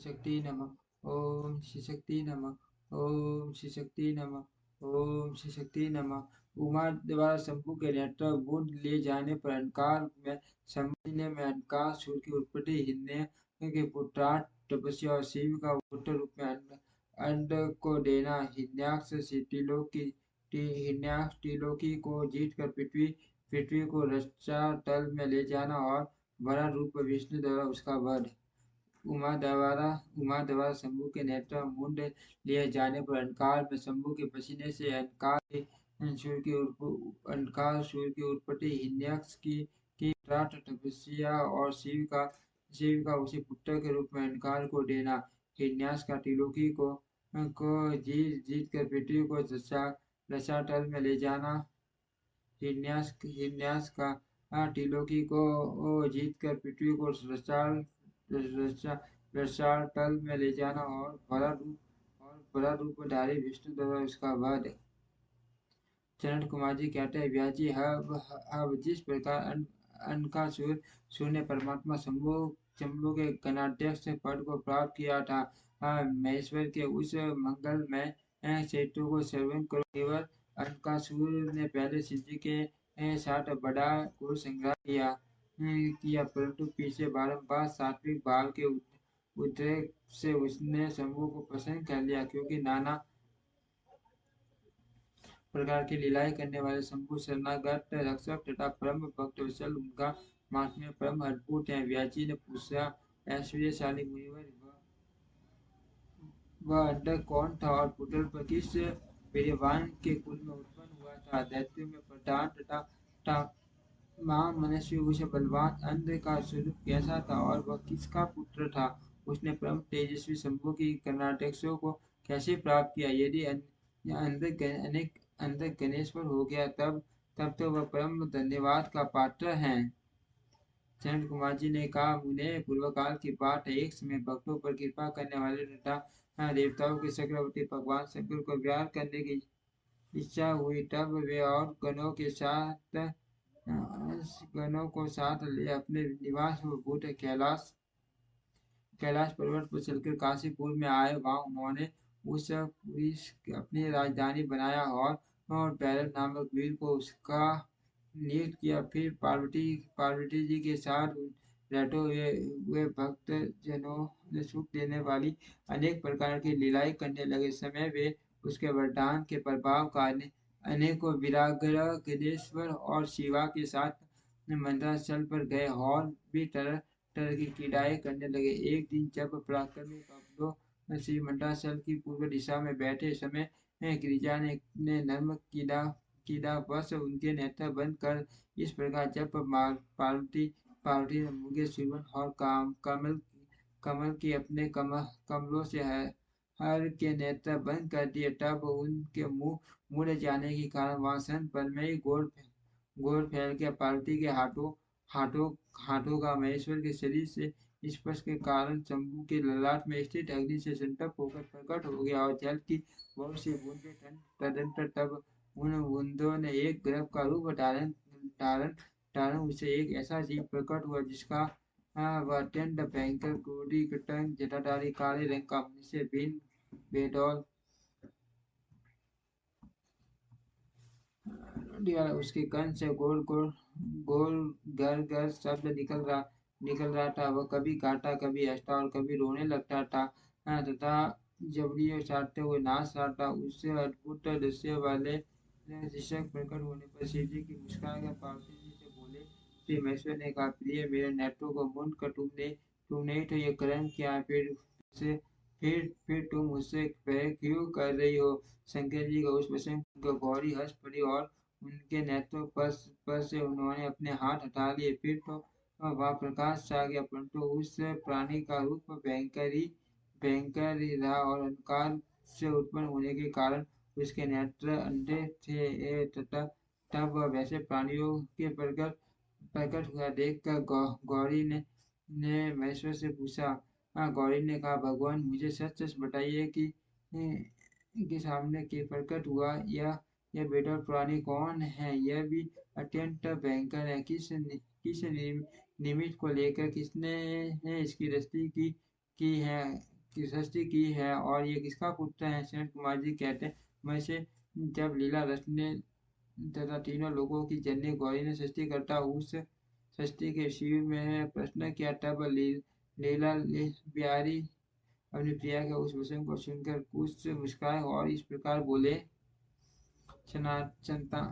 शक्ति नमः। ओम श्री शक्ति नमः। ओम श्री शक्ति नमः। ओम श्री शक्ति नमः। उमा द्वारा शंभु के नेत्र बूंद लिए जाने पर अहंकार में संबंधी में अहंकार सूर्य की उत्पत्ति हिरण्य के पुत्रार्थ तपस्या और शिव का पुत्र रूप में अंड को देना। हिरण्याक्ष से हिरण्याक्ष त्रिलोकी को जीत कर पृथ्वी पृथ्वी को रसातल में ले जाना और बड़ा रूप विष्णु द्वारा उसका वध। उमा द्वारा शंभु के नेत्र मुंड लिए जाने पर अहंकार में शंभु के पसीने से अहंकार सूर्य की उत्पत्ति हिरण्याक्ष की त्राट तपस्या और शिव का उसी पुत्र के रूप में अहंकार को देना। हिरण्याक्ष का त्रिलोकी को जीत कर पृथ्वी को रसातल में ले जाना। हिरण्याक्ष का त्रिलोकी को जीत कर पृथ्वी को रसातल में ले जाना और बड़ा रूपधारी विष्णु द्वारा उसका वध। चरण कुमार जी कहते हैं, व्यास जी, अब जिस प्रकार अनकासुर ने परमात्मा शंभु के गणाध्यक्ष पद को प्राप्त किया था, महेश्वर के उस मंगलमय चरित्र को श्रवण करो। केवल अनकासुर ने पहले शिव जी के साथ बड़ा घोर संग्राम किया, परंतु पीछे बारंबार सात्विक भाव के उद्रेक से उसने शंभु को प्रसन्न कर लिया, क्योंकि नाना प्रकार की लीलाएं करने वाले शंभु शरणागत रक्षक तथा परम भक्तवत्सल, उनका महात्म्य परम अद्भुत है। व्यास जी ने पूछा, ऐश्वर्यशाली मुनिवर, वह अंडक कौन था और पुत्र पर किस वीर्यवान के कुल में उत्पन्न हुआ था? दैत्यों में प्रधान तथा महामनुष्य उस बलवान अंध का स्वरूप कैसा था और वह किसका पुत्र था? उसने परम तेजस्वी शंभु की कर्णाध्यक्षों को कैसे प्राप्त किया? यदि अंध गणेश्वर हो गया, तब तो वह परम धन्यवाद का पात्र है। चंद्र कुमार जी ने कहा, मुने, पूर्व काल की बात है। एक समय भक्तों पर कृपा करने वाले तथा देवताओं के चक्रवर्ती भगवान शंकर को विहार करने की इच्छा हुई। तब वे और गणों को साथ ले अपने निवास भूत कैलाश पर्वत पर चलकर काशीपुर में आए। वहां उन्होंने उस पुरी अपनी राजधानी बनाया और भैरव नामक वीर को उसका नियुक्त किया। फिर पार्वती जी के साथ रहते हुए भक्त जनों ने सुख देने वाली अनेक प्रकार की लीलाएं करने लगे। समय वे उसके वरदान के प्रभाव का अनेकों विराग्रह गणेश्वर और शिवा के साथ मंदराचल पर गए और भी तरह तरह की क्रीड़ाएं करने लगे। एक दिन जब पराक्रमी कपलों श्री मंदराचल की पूर्व दिशा में बैठे समय गिरिजा ने नर्म कीड़ा वश उनके नेत्र बंद कर इस प्रकार जब पार्वती ने मुंगे सुवन और कमल की अपने कमलों से हर के नेत्र बंद कर दिए, तब उनके मुड़ जाने के कारण वहां संत गोर फैल गया। पार्वती के हाथों का महेश्वर के शरीर से स्पर्श के कारण शंभु के ललाट में स्थित अग्नि से संतप्त होकर प्रकट हो गया और जल की बहुत सी बूंदें तदंतर तब उन बूंदों ने एक गर्भ का रूप धारण उसे एक ऐसा जीव प्रकट हुआ जिसका वह अत्यंत भयंकर क्रोधी कटंग जटाधारी काले रंग का मनुष्य भिन्न बेडौल उसके कंठ से गोल घर शब्द निकल रहा था। वह कभी गाता, कभी हंसता और कभी रोने लगता था तथा जबड़ियों छाटते हुए नाच रहा था। उससे अद्भुत दृश्य वाले शिक्षक प्रकट होने पर शिव जी की मुस्कान कर पार्वती जी से बोले। श्री महेश्वर ने कहा, प्रिय, मेरे नेत्रों को मूंद कर तुमने ही तो ये कर्म किया, फिर तुम मुझसे प्रेम क्यों कर रही हो? शंकर जी का उस प्रसंग गौरी हंस पड़ी और उनके नेत्रों पर से उन्होंने अपने हाथ हटा लिए। फिर तो वह प्रकाश छा गया, परंतु उस प्राणी का रूप भयंकर ही रहा और अंधकार से उत्पन्न होने के कारण उसके नेत्र अंधे थे तथा तब वह वैसे प्राणियों के प्रकट हुआ देखकर गौरी ने महेश्वर से पूछा। गौरी ने कहा, भगवान, मुझे सच सच बताइए कि सामने के प्रकट हुआ यह बेटा प्राणी कौन है? यह भी अत्यंत भयंकर है। किस निमित्त को लेकर किसने इसकी रचना की है? की सृष्टि की है और ये किसका पुत्र है? सनत कुमार जी कहते हैं मैं से जब लीला रचने तथा तीनों लोगों की जननी गौरी ने सृष्टि करता उस सृष्टि के शिविर में प्रश्न किया तब लीला बिहारी अपनी प्रिया के उस वचन को सुनकर कुछ मुस्कुराए और इस प्रकार बोले चनाचनता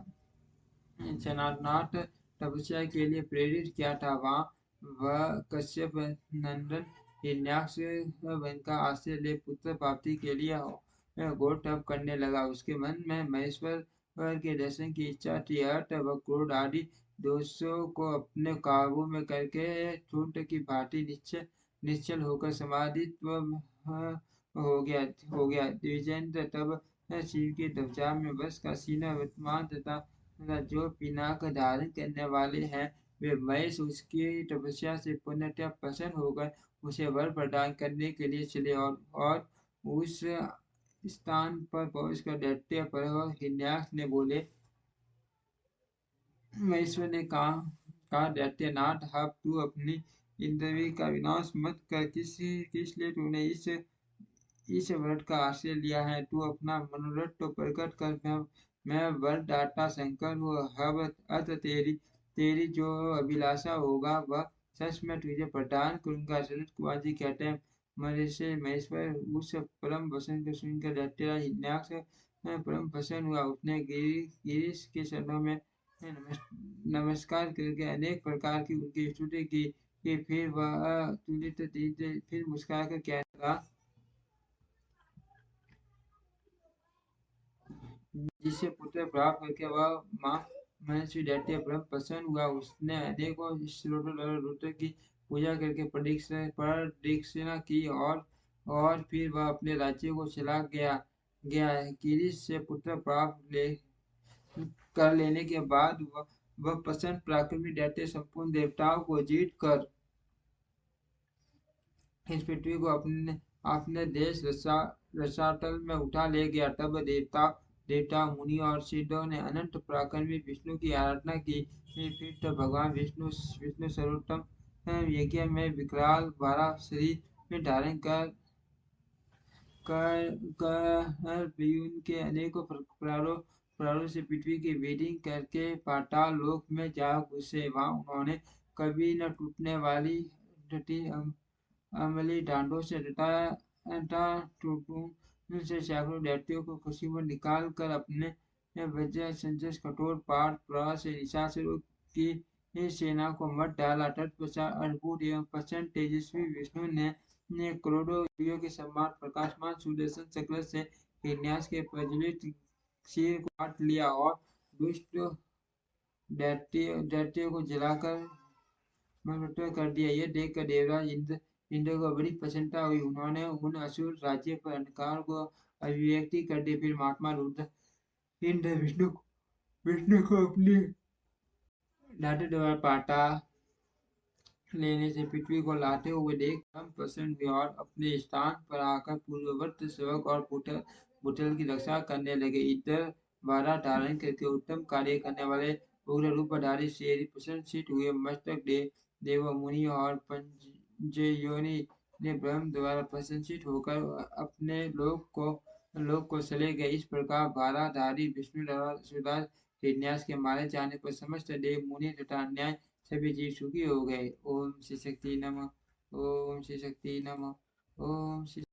चनारनाथ तपस्या के लिए प्रेरित किया था वहाँ वह कश्यप नंदन हिरण्याक्ष वन का आश्रय ले पुत्र प्राप्ति के लिए घोर तप करने लगा। उसके मन में महेश्वर के दर्शन की इच्छा थी। हठ व क्रोध आदि दोषों को अपने काबू में करके चूर्ण की भांति निश्चल होकर समाधित हो गया द्विजेंद्र तब शिव की ध्वजा में बस का सीना वर्तमान तथा जो पिनाक धारण करने वाले हैं वे महेश उसकी तपस्या से पूर्णतः प्रसन्न होकर उसे वर प्रदान करने के लिए चले और उस स्थान पर पहुंचकर दैत्य पर हिरण्याक्ष ने बोले महेश्वर ने कहा दैत्यनाथ अब तू अपनी इंद्रवी का विनाश मत कर किस लिए तूने इस व्रत का आश्रय लिया है तू अपना मनोरथ तो प्रकट कर मैं वर दाता शंकर हूँ अब अत तेरी जो अभिलाषा होगा वह सच में तुझे प्रदान करूंगा। सनत कुमार जी कहते हैं महर्षि महेश्वर उस परम वचन को सुनकर दैत्यराज हिरण्याक्ष परम प्रसन्न हुआ। उसने गिरीश के चरणों में नमस्कार करके अनेक प्रकार की उनकी स्तुति की कि फिर वह तुलित फिर मुस्कुरा कर कहने लगा जिससे पुत्र प्राप्त करके वह माँ महर्षि दैत्य ब्रह्म प्रसन्न हुआ। उसने अनेकों स्त्रोतों द्वारा रुद्र की पूजा करके प्रदक्षिणा की और फिर वह अपने राज्य को चला गया गिरीश से पुत्र प्राप्त कर लेने के बाद वह प्रसन्न पराक्रमी दैत्य संपूर्ण देवताओं को जीत कर इस पृथ्वी को अपने देश रसातल में उठा ले गया। तब देवता मुनि और सिद्धों ने अनंत पराक्रमी विष्णु की आराधना की। फिर तो भगवान विष्णु सर्वोत्तम यज्ञ में विकराल 12 शरीर में धारण कर के अनेकों प्रकारों से पृथ्वी की वेदिंग करके पाताल लोक में जा घुसे। वहां उन्होंने कभी न टूटने वाली अमली डांडों से से सैकड़ों दैत्यों को खुशी में निकाल कर अपने वज्र संजय कठोर पाठ प्रहार से निशाचरों की सेना को मत डाला। तत्पश्चात अद्भुत एवं प्रचंड तेजस्वी विष्णु ने करोड़ों योगियों के समान प्रकाशमान सुदर्शन चक्र से हिरण्याक्ष के प्रज्वलित सिर को काट लिया और दुष्ट दैत्यों को जलाकर कर दिया। यह देखकर देवराज इंद्र को बड़ी प्रसन्नता हुई। उन्होंने उन असुर राज्य पर अंधकार को अभिव्यक्ति कर दी। फिर महात्मा रुद्र इंद्र विष्णु को अपनी लाठी द्वारा पाटा लेने से पृथ्वी को लाते हुए देख हम प्रसन्न हुए और अपने स्थान पर आकर पूर्ववर्त सेवक और बुटल की रक्षा करने लगे। इधर बारह धारण करके उत्तम कार्य करने वाले उग्र रूपधारी शेर प्रशंसित हुए। मस्तक देव मुनि और पंचयोनि ने ब्रह्म द्वारा प्रशंसित होकर अपने लोक को चले गए। इस प्रकार बाराधारी विष्णु द्वारा हिरण्याक्ष के मारे जाने पर समस्त देव मुनि तथा अन्य सभी जीव सुखी हो गए। ओम श्री शक्ति नमः। ओम श्री शक्ति नमः। ओम श्री